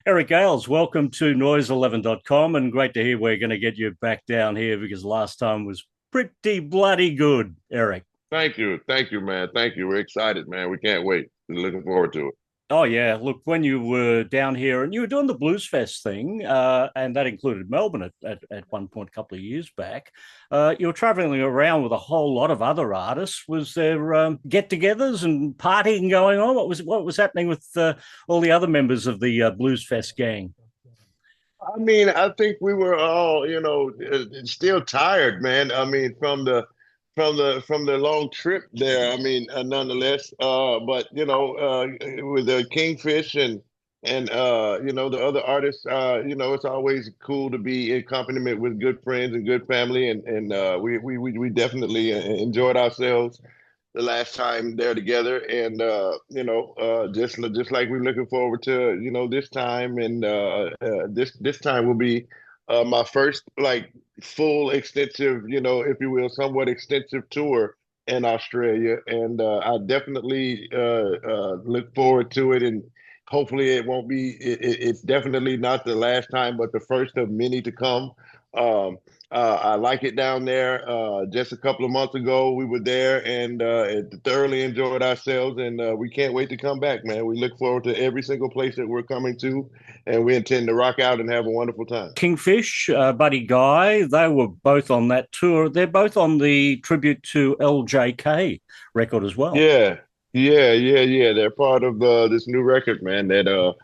Eric Gales, welcome to noise11.com, and great to hear we're going to get you back down here because last time was pretty bloody good, Eric. Thank you, man. Thank you. We're excited, man. We can't wait. We're looking forward to it. Oh, yeah. Look, when you were down here and you were doing the Blues Fest thing, and that included Melbourne at one point a couple of years back, you were traveling around with a whole lot of other artists. Was there get-togethers and partying going on? What was happening with all the other members of the Blues Fest gang? I mean, I think we were all, still tired, man. I mean, from the long trip there. I mean, nonetheless, but with the Kingfish and the other artists, it's always cool to be in accompaniment with good friends and good family, and we definitely enjoyed ourselves the last time they're together, and just like we're looking forward to this time, and this time will be my first full extensive, if you will, somewhat extensive tour in Australia, and I definitely look forward to it, and hopefully it won't be. It's definitely not the last time, but the first of many to come. I like it down there. Just a couple of months ago, we were there and thoroughly enjoyed ourselves, and we can't wait to come back, man. We look forward to every single place that we're coming to, and we intend to rock out and have a wonderful time. Kingfish, Buddy Guy, they were both on that tour. They're both on the tribute to LJK record as well. Yeah. They're part of this new record, man, that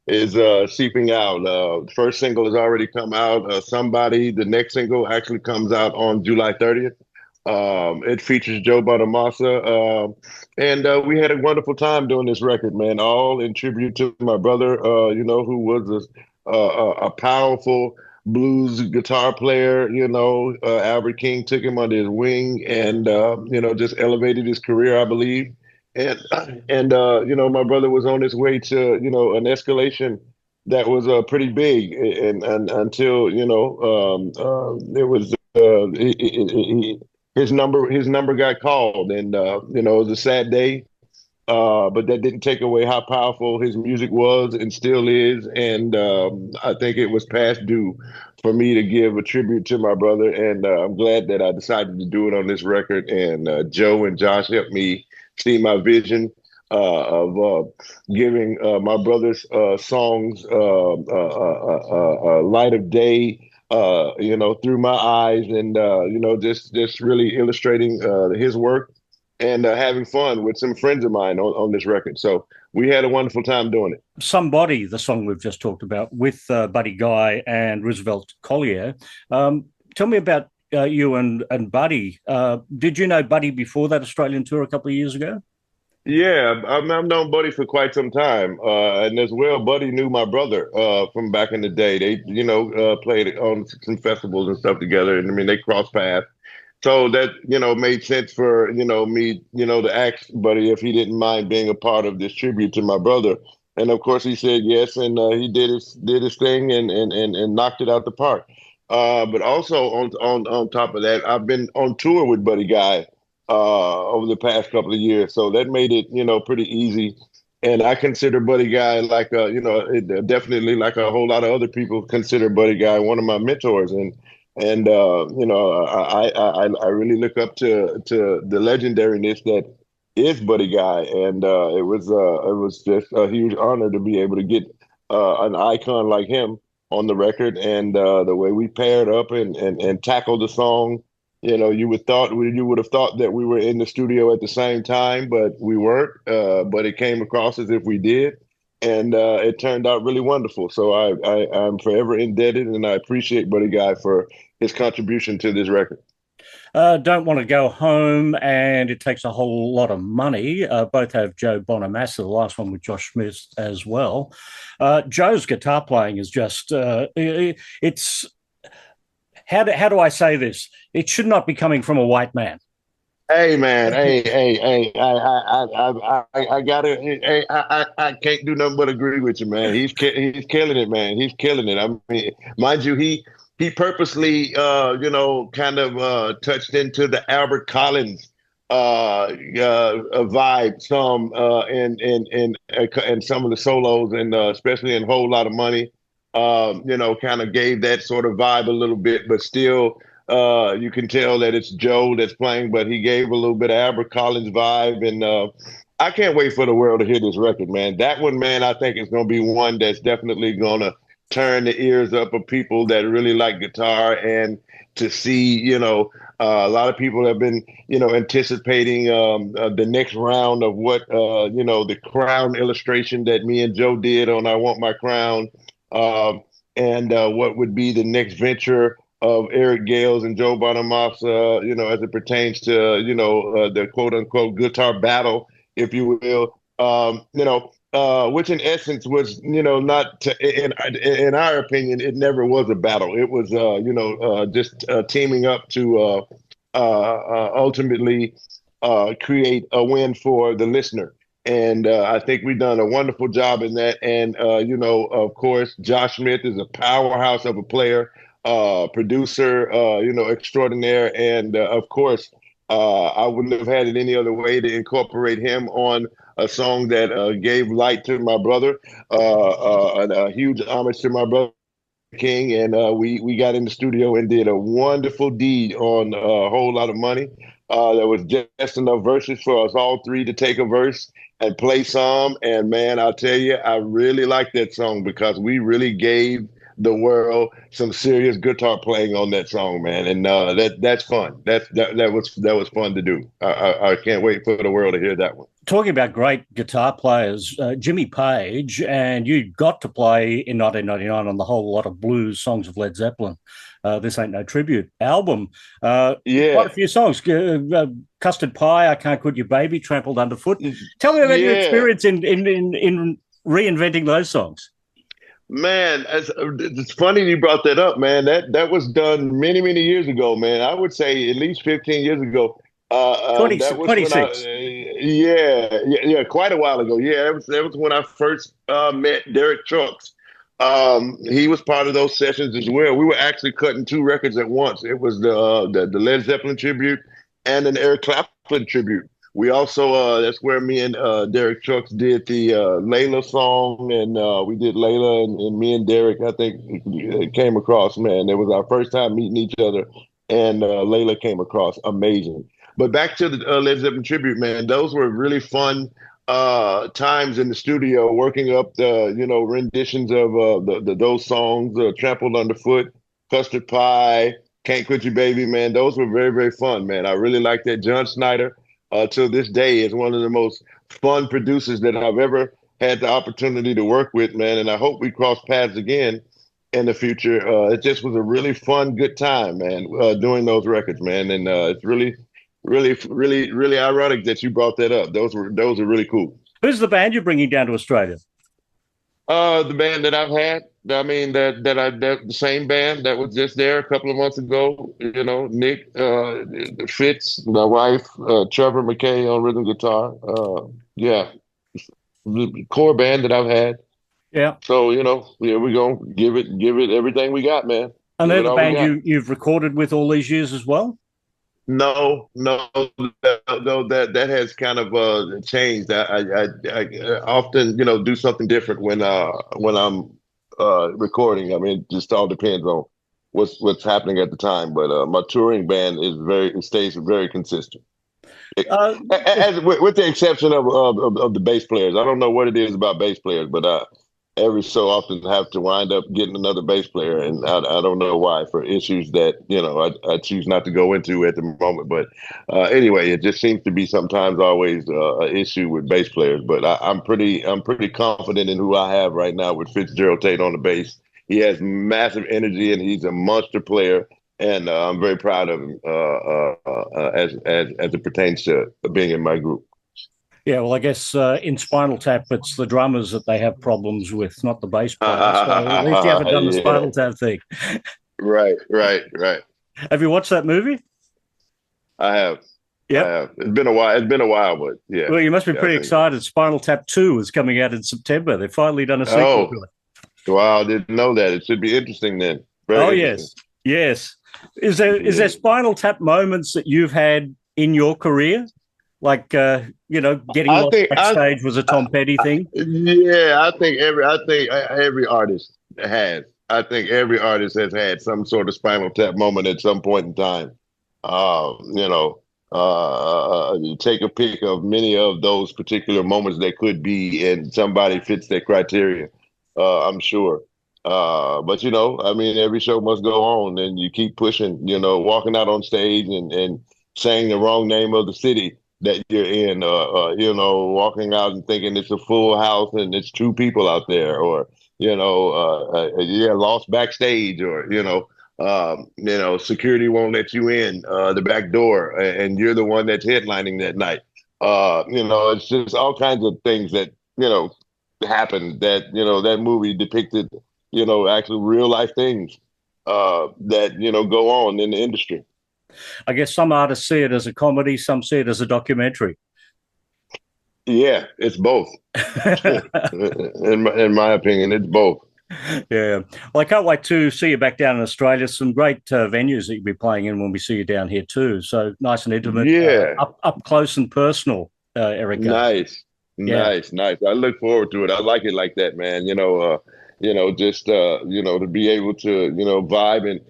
is seeping out. The first single has already come out, Somebody. The next single actually comes out on July 30th. It features Joe Bonamassa, and we had a wonderful time doing this record, man, all in tribute to my brother, who was a powerful blues guitar player. Albert King took him under his wing and, just elevated his career, I believe. And my brother was on his way to, an escalation that was pretty big, and until there was his number got called, and it was a sad day, but that didn't take away how powerful his music was and still is, and I think it was past due for me to give a tribute to my brother, and I'm glad that I decided to do it on this record, and Joe and Josh helped me see my vision of giving my brother's songs light of day, through my eyes, and just really illustrating his work and having fun with some friends of mine on this record. So we had a wonderful time doing it. Somebody, the song we've just talked about with Buddy Guy and Roosevelt Collier. Tell me about you and Buddy. Did you know Buddy before that Australian tour a couple of years ago? Yeah, I've known Buddy for quite some time, and as well, Buddy knew my brother from back in the day. They, played on some festivals and stuff together, and I mean they crossed paths. So that made sense for me to ask Buddy if he didn't mind being a part of this tribute to my brother, and of course he said yes, and he did his thing and knocked it out the park. But also on top of that, I've been on tour with Buddy Guy over the past couple of years, so that made it pretty easy. And I consider Buddy Guy definitely like a whole lot of other people consider Buddy Guy one of my mentors, and I really look up to the legendariness that is Buddy Guy, and it was just a huge honor to be able to get an icon like him on the record, and the way we paired up and tackled the song. You would have thought that we were in the studio at the same time, but we weren't. But it came across as if we did, and it turned out really wonderful. So I'm forever indebted, and I appreciate Buddy Guy for his contribution to this record. Don't Want to Go Home, and It Takes a Whole Lot of Money. Both have Joe Bonamassa, the last one with Josh Smith as well. Joe's guitar playing is just, it's, how do I say this? It should not be coming from a white man. Hey man, hey! I gotta. I can't do nothing but agree with you, man. He's killing it, man. He's killing it. I mean, mind you, he purposely, kind of touched into the Albert Collins vibe some and some of the solos and especially in Whole Lot of Money. Kind of gave that sort of vibe a little bit, but still, you can tell that it's Joe that's playing, but he gave a little bit of Albert Collins vibe, and I can't wait for the world to hear this record, man. That one, man, I think is going to be one that's definitely going to turn the ears up of people that really like guitar and to see, a lot of people have been, anticipating the next round of what, the crown illustration that me and Joe did on I Want My Crown, and what would be the next venture of Eric Gales and Joe Bonamassa, as it pertains to, the quote unquote guitar battle, if you will. Which in essence was, not in our opinion, it never was a battle. It was, just teaming up to ultimately create a win for the listener. And I think we've done a wonderful job in that. And, of course, Josh Smith is a powerhouse of a player, producer, extraordinaire. And, of course, I wouldn't have had it any other way to incorporate him on a song that gave light to my brother, and a huge homage to my brother King. And we got in the studio and did a wonderful deed on A Whole Lot of Money. There was just enough verses for us all three to take a verse and play some. And man, I'll tell you, I really like that song because we really gave the world some serious guitar playing on that song, man. And that's fun. That was fun to do. I can't wait for the world to hear that one. Talking about great guitar players, Jimmy Page, and you got to play in 1999 on the Whole Lot of Blues songs of Led Zeppelin. This Ain't No Tribute album. Quite a few songs. Custard Pie, I Can't Quit Your Baby, Trampled Underfoot. Tell me about your experience in reinventing those songs. Man, it's funny you brought that up, man. That was done many, many years ago, man. I would say at least 15 years ago. 26. Quite a while ago. Yeah, that was when I first met Derek Trucks. He was part of those sessions as well. We were actually cutting two records at once. It was the Led Zeppelin tribute and an Eric Clapton tribute. We also that's where me and Derek Trucks did the Layla song, and we did Layla, and me and Derek, I think, it came across. Man, it was our first time meeting each other, and Layla came across amazing. But back to the Led Zeppelin tribute, man, those were really fun times in the studio, working up the renditions of those songs, Trampled Underfoot, Custard Pie, Can't Quit You Baby, man. Those were very, very fun, man. I really like that. John Snyder, to this day, is one of the most fun producers that I've ever had the opportunity to work with, man. And I hope we cross paths again in the future. It just was a really fun, good time, man, doing those records, man. And it's really ironic that you brought that up. Those are really cool. Who's the band you're bringing down to Australia? The band that I've had. I mean, the same band that was just there a couple of months ago. Nick, Fitz, my wife, Trevor McKay on rhythm guitar. The core band that I've had. Yeah. So we're gonna give it everything we got, man. And they're the band you've recorded with all these years as well. No, that has kind of changed. I often, do something different when I'm recording. I mean, it just all depends on what's happening at the time. But my touring band stays very consistent, with the exception of the bass players. I don't know what it is about bass players, but every so often have to wind up getting another bass player, and I don't know why, for issues that I choose not to go into at the moment. But anyway, it just seems to be sometimes always an issue with bass players. But I'm pretty confident in who I have right now with Fitzgerald Tate on the bass. He has massive energy and he's a monster player, and I'm very proud of him as it pertains to being in my group. Yeah, well, I guess in Spinal Tap, it's the drummers that they have problems with, not the bass players. So at least you haven't done the Spinal Tap thing. Right. Have you watched that movie? I have. Yeah, I have. It's been a while, but yeah. Well, you must be pretty excited. Spinal Tap 2 is coming out in September. They've finally done a sequel to it. Wow, I didn't know that. It should be interesting then. Very interesting. Yes. Is there Spinal Tap moments that you've had in your career Like, getting I lost think backstage was a Tom Petty thing. yeah, I think every artist has. I think every artist has had some sort of Spinal Tap moment at some point in time. You know, take a pick of many of those particular moments that could be, and somebody fits that criteria. I'm sure. But I mean, every show must go on, and you keep pushing. Walking out on stage and saying the wrong name of the city that you're in, walking out and thinking it's a full house and it's two people out there, or yeah, lost backstage, or security won't let you in the back door, and you're the one that's headlining that night. It's just all kinds of things that happened that that movie depicted. Actually real life things that go on in the industry. I guess some artists see it as a comedy, some see it as a documentary. Yeah, it's both. In my opinion, it's both. Yeah. Well, I can't wait to see you back down in Australia. Some great venues that you'll be playing in when we see you down here too. So nice and intimate, Yeah, up close and personal, Eric Gales. nice, Yeah. nice. I look forward to it. I like it like that, man. Just to be able to vibe and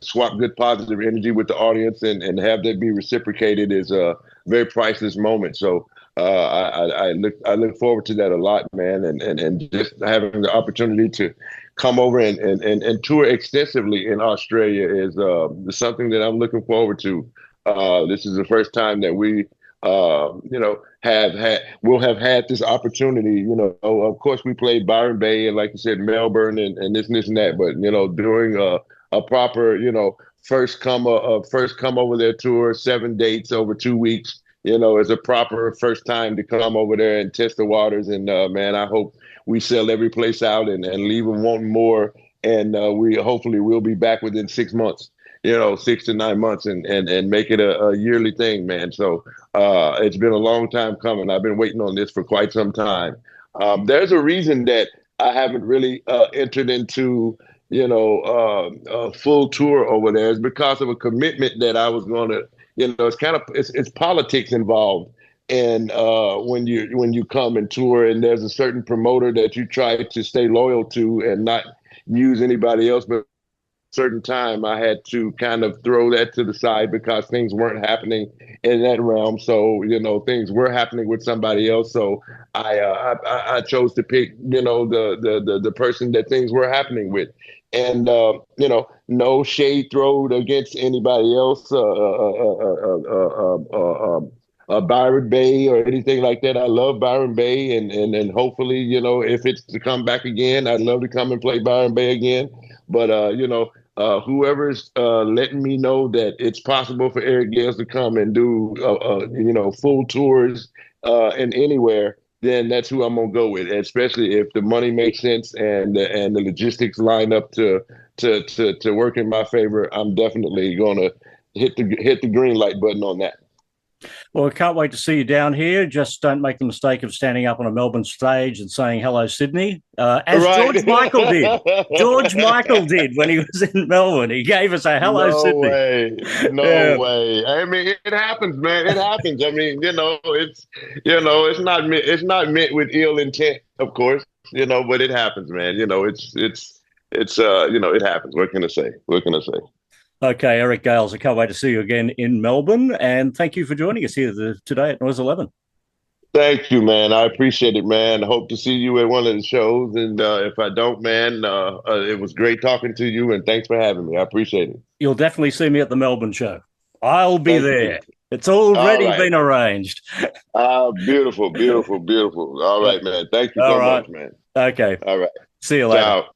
swap good positive energy with the audience, and have that be reciprocated is a very priceless moment. So I look forward to that a lot, man, and just having the opportunity to come over and tour extensively in Australia is something that I'm looking forward to. This is the first time that we will have had this opportunity. Of course, we played Byron Bay and, like you said, Melbourne and this and that. But during a proper first come over there tour, 7 dates over 2 weeks. Is a proper first time to come over there and test the waters. And man, I hope we sell every place out and leave them wanting more. And we hopefully we'll be back within 6 months. 6 to 9 months, and make it a yearly thing, man. So it's been a long time coming. I've been waiting on this for quite some time. There's a reason that I haven't really entered into a full tour over there. Is because of a commitment that I was going to. It's politics involved. And when you come and tour, and there's a certain promoter that you try to stay loyal to and not use anybody else, but certain time I had to kind of throw that to the side because things weren't happening in that realm. So things were happening with somebody else. So I chose to pick the person that things were happening with, and no shade thrown against anybody else. Byron Bay or anything like that. I love Byron Bay, and hopefully if it's to come back again, I'd love to come and play Byron Bay again. But whoever's letting me know that it's possible for Eric Gales to come and do full tours and anywhere, then that's who I'm gonna go with. Especially if the money makes sense and the logistics line up to work in my favor. I'm definitely gonna hit the green light button on that. Well, I can't wait to see you down here. Just don't make the mistake of standing up on a Melbourne stage and saying hello, Sydney, as Right. George Michael did. George Michael did when he was in Melbourne. He gave us a hello, No Sydney. way. No way. I mean, it happens, man. It happens. I mean, it's not meant with ill intent, of course, but it happens, man. It happens. What can I say? What can I say? Okay, Eric Gales, I can't wait to see you again in Melbourne. And thank you for joining us here today at Noise 11. Thank you, man. I appreciate it, man. Hope to see you at one of the shows. And if I don't, man, it was great talking to you. And thanks for having me. I appreciate it. You'll definitely see me at the Melbourne show. I'll be Thank there. you. It's already All right. been arranged. Beautiful, beautiful, beautiful. All right, man. Thank you All so right. much, man. Okay. All right. See you later. Ciao.